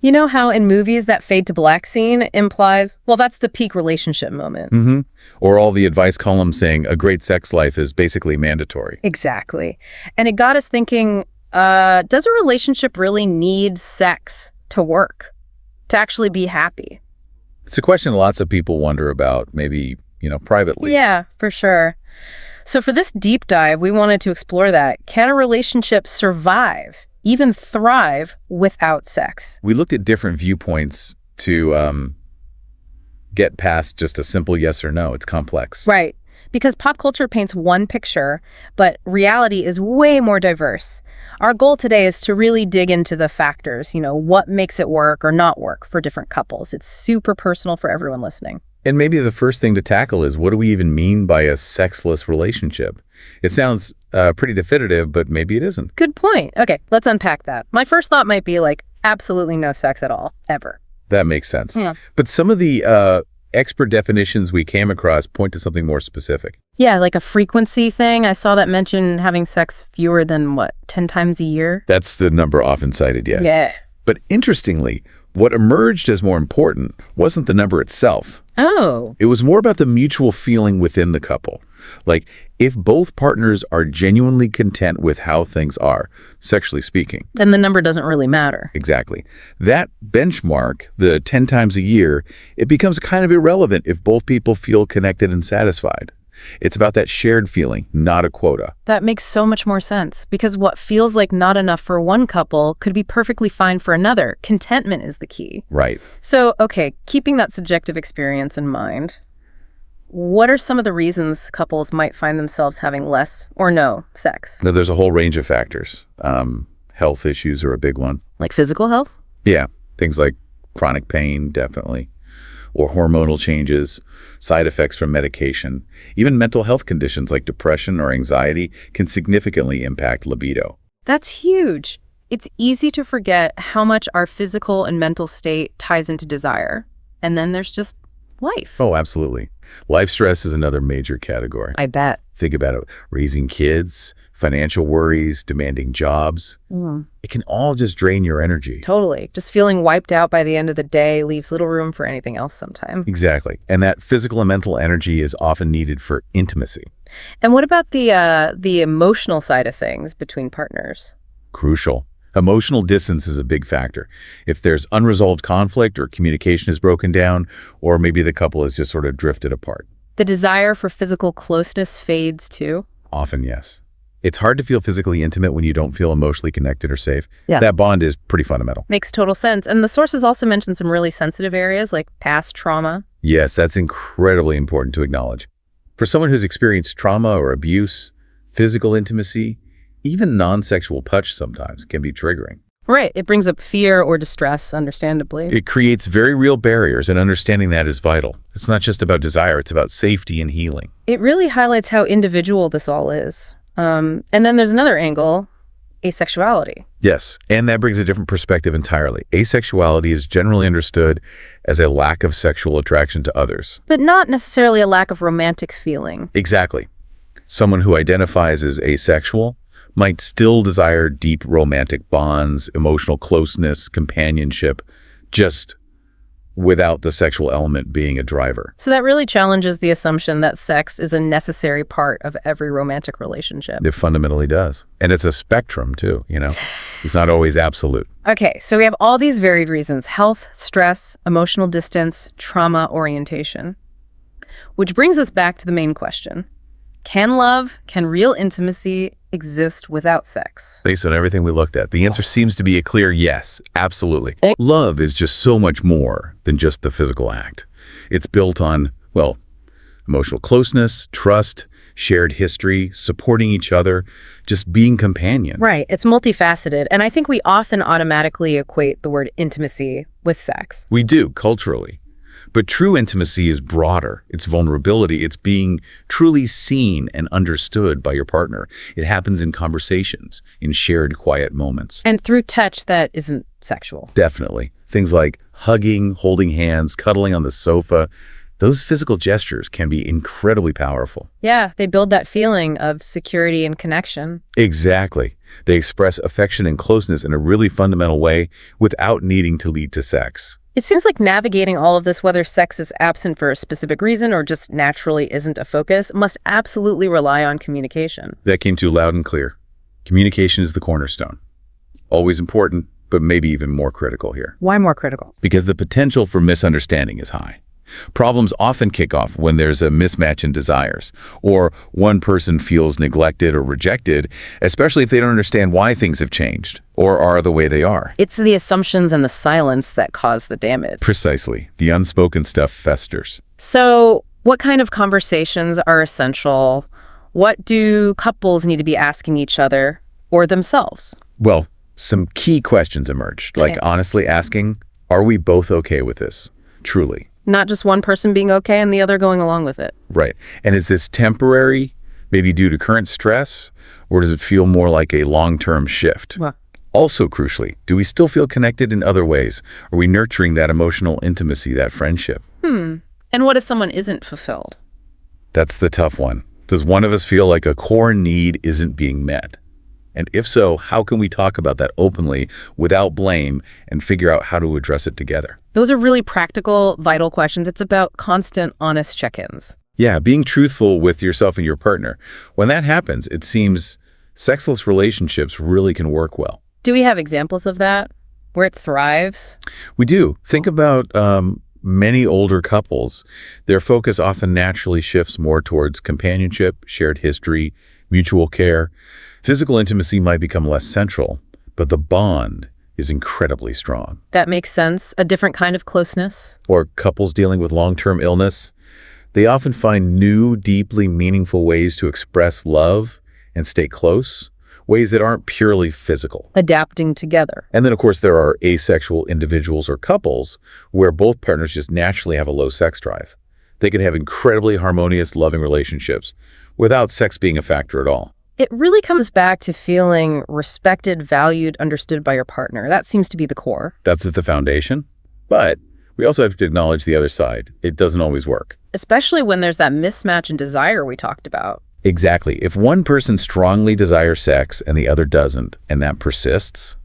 You know how in movies that fade to black scene implies, well, that's the peak relationship moment. Mm-hmm. Or all the advice columns saying a great sex life is basically mandatory. Exactly. And it got us thinking, does a relationship really need sex to work, to actually be happy? It's a question lots of people wonder about, maybe, privately. Yeah, for sure. So for this deep dive, we wanted to explore that. Can a relationship survive, even thrive, without sex? We looked at different viewpoints to get past just a simple yes or no. It's complex. Right. Because pop culture paints one picture, but reality is way more diverse. Our goal today is to really dig into the factors, what makes it work or not work for different couples. It's super personal for everyone listening. And maybe the first thing to tackle is, what do we even mean by a sexless relationship? It sounds pretty definitive, but maybe it isn't. Good point. Okay, let's unpack that. My first thought might be absolutely no sex at all, ever. That makes sense. Yeah. But some of the expert definitions we came across point to something more specific. Yeah, like a frequency thing. I saw that mention having sex fewer than, 10 times a year? That's the number often cited, yes. Yeah. But interestingly, what emerged as more important wasn't the number itself. Oh. It was more about the mutual feeling within the couple. Like, if both partners are genuinely content with how things are, sexually speaking. Then the number doesn't really matter. Exactly. That benchmark, the 10 times a year, it becomes kind of irrelevant if both people feel connected and satisfied. It's about that shared feeling, not a quota. That makes so much more sense, because what feels like not enough for one couple could be perfectly fine for another. Contentment is the key. Right. So, okay, keeping that subjective experience in mind, what are some of the reasons couples might find themselves having less or no sex? Now, there's a whole range of factors. Health issues are a big one. Like physical health? Yeah, things like chronic pain, definitely. Or hormonal changes, side effects from medication. Even mental health conditions like depression or anxiety can significantly impact libido. That's huge. It's easy to forget how much our physical and mental state ties into desire. And then there's just life. Oh, absolutely. Life stress is another major category. I bet. Think about it. Raising kids, financial worries, demanding jobs. It can all just drain your energy. Totally. Just feeling wiped out by the end of the day leaves little room for anything else sometimes. Exactly. And that physical and mental energy is often needed for intimacy. And what about the emotional side of things between partners? Crucial. Emotional distance is a big factor. If there's unresolved conflict or communication is broken down, or maybe the couple has just sort of drifted apart. The desire for physical closeness fades too? Often, yes. It's hard to feel physically intimate when you don't feel emotionally connected or safe. Yeah. That bond is pretty fundamental. Makes total sense. And the sources also mention some really sensitive areas like past trauma. Yes, that's incredibly important to acknowledge. For someone who's experienced trauma or abuse, physical intimacy, even non-sexual touch sometimes can be triggering. Right. It brings up fear or distress, understandably. It creates very real barriers, and understanding that is vital. It's not just about desire, it's about safety and healing. It really highlights how individual this all is. And then there's another angle, asexuality. Yes, and that brings a different perspective entirely. Asexuality is generally understood as a lack of sexual attraction to others. But not necessarily a lack of romantic feeling. Exactly. Someone who identifies as asexual might still desire deep romantic bonds, emotional closeness, companionship, just without the sexual element being a driver. So that really challenges the assumption that sex is a necessary part of every romantic relationship. It fundamentally does. And it's a spectrum too, It's not always absolute. Okay, so we have all these varied reasons: health, stress, emotional distance, trauma, orientation. Which brings us back to the main question. Can real intimacy exist without sex? Based on everything we looked at, the answer seems to be a clear yes, absolutely. Love is just so much more than just the physical act. It's built on, emotional closeness, trust, shared history, supporting each other, just being companions. Right. It's multifaceted. And I think we often automatically equate the word intimacy with sex. We do, culturally. But true intimacy is broader. It's vulnerability. It's being truly seen and understood by your partner. It happens in conversations, in shared quiet moments. And through touch that isn't sexual. Definitely. Things like hugging, holding hands, cuddling on the sofa. those physical gestures can be incredibly powerful. Yeah, they build that feeling of security and connection. Exactly. They express affection and closeness in a really fundamental way without needing to lead to sex. It seems like navigating all of this, whether sex is absent for a specific reason or just naturally isn't a focus, must absolutely rely on communication. That came too loud and clear. Communication is the cornerstone. Always important, but maybe even more critical here. Why more critical? Because the potential for misunderstanding is high. Problems often kick off when there's a mismatch in desires, or one person feels neglected or rejected, especially if they don't understand why things have changed or are the way they are. It's the assumptions and the silence that cause the damage. Precisely. The unspoken stuff festers. So, what kind of conversations are essential? What do couples need to be asking each other or themselves? Well, some key questions emerged, like Okay. honestly asking, are we both okay with this? Truly. Not just one person being okay and the other going along with it. Right. And is this temporary, maybe due to current stress, or does it feel more like a long-term shift? Well, Also, crucially, do we still feel connected in other ways? Are we nurturing that emotional intimacy, that friendship? and what if someone isn't fulfilled? That's the tough one. Does one of us feel like a core need isn't being met? And if so, how can we talk about that openly without blame and figure out how to address it together? Those are really practical, vital questions. It's about constant, honest check-ins. Yeah, being truthful with yourself and your partner. When that happens, it seems sexless relationships really can work well. Do we have examples of that, where it thrives? We do. Think about many older couples. Their focus often naturally shifts more towards companionship, shared history, mutual care. Physical intimacy might become less central, but the bond is incredibly strong. That makes sense. A different kind of closeness. Or couples dealing with long-term illness, they often find new, deeply meaningful ways to express love and stay close, ways that aren't purely physical. Adapting together. And then, of course, there are asexual individuals or couples where both partners just naturally have a low sex drive. They can have incredibly harmonious, loving relationships without sex being a factor at all. It really comes back to feeling respected, valued, understood by your partner. That seems to be the core. That's at the foundation. But we also have to acknowledge the other side. It doesn't always work. Especially when there's that mismatch in desire we talked about. Exactly. If one person strongly desires sex and the other doesn't, and that persists,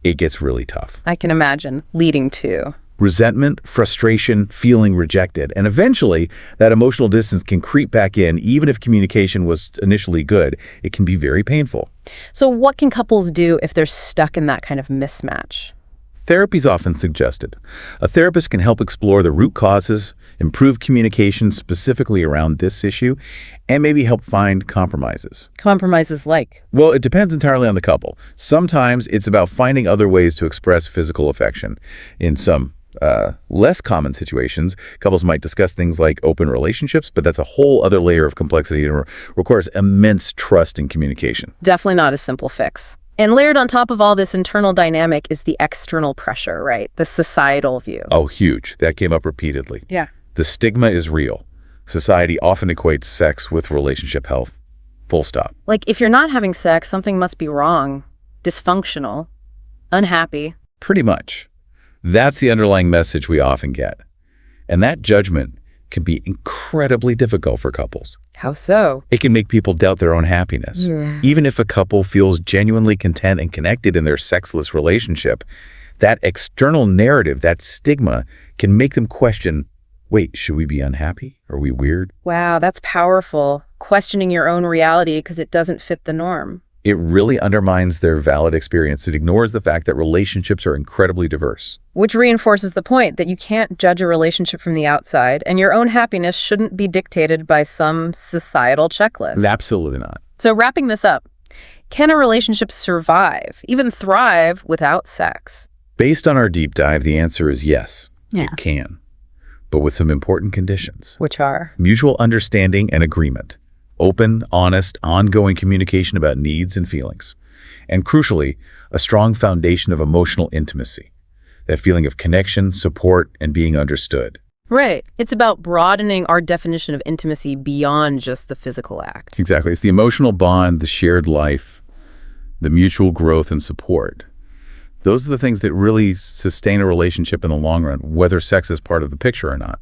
it gets really tough. I can imagine leading to. Resentment, frustration, feeling rejected, and eventually that emotional distance can creep back in. Even if communication was initially good, it can be very painful. So what can couples do if they're stuck in that kind of mismatch? Therapy is often suggested. A therapist can help explore the root causes, improve communication specifically around this issue, and maybe help find compromises. Compromises like? Well, it depends entirely on the couple. Sometimes it's about finding other ways to express physical affection. In some less common situations, couples might discuss things like open relationships, but that's a whole other layer of complexity and requires immense trust and communication. Definitely not a simple fix. And layered on top of all this internal dynamic is the external pressure, right? The societal view. Oh, huge. That came up repeatedly. Yeah. The stigma is real. Society often equates sex with relationship health. Full stop. Like, if you're not having sex, something must be wrong, dysfunctional, unhappy. Pretty much. That's the underlying message we often get. And that judgment can be incredibly difficult for couples. How so? It can make people doubt their own happiness. Yeah. Even if a couple feels genuinely content and connected in their sexless relationship, that external narrative, that stigma, can make them question, wait, should we be unhappy? Are we weird? Wow, that's powerful. Questioning your own reality because it doesn't fit the norm. It really undermines their valid experience. It ignores the fact that relationships are incredibly diverse. Which reinforces the point that you can't judge a relationship from the outside, and your own happiness shouldn't be dictated by some societal checklist. Absolutely not. So wrapping this up, can a relationship survive, even thrive, without sex? Based on our deep dive, the answer is yes, Yeah. it can, but with some important conditions. Which are? Mutual understanding and agreement. Open, honest, ongoing communication about needs and feelings. And crucially, a strong foundation of emotional intimacy. That feeling of connection, support, and being understood. Right. It's about broadening our definition of intimacy beyond just the physical act. Exactly. It's the emotional bond, the shared life, the mutual growth and support. Those are the things that really sustain a relationship in the long run, whether sex is part of the picture or not.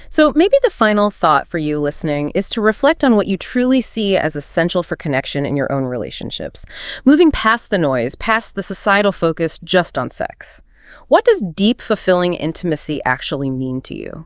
So maybe the final thought for you listening is to reflect on what you truly see as essential for connection in your own relationships, moving past the noise, past the societal focus just on sex. What does deep, fulfilling intimacy actually mean to you?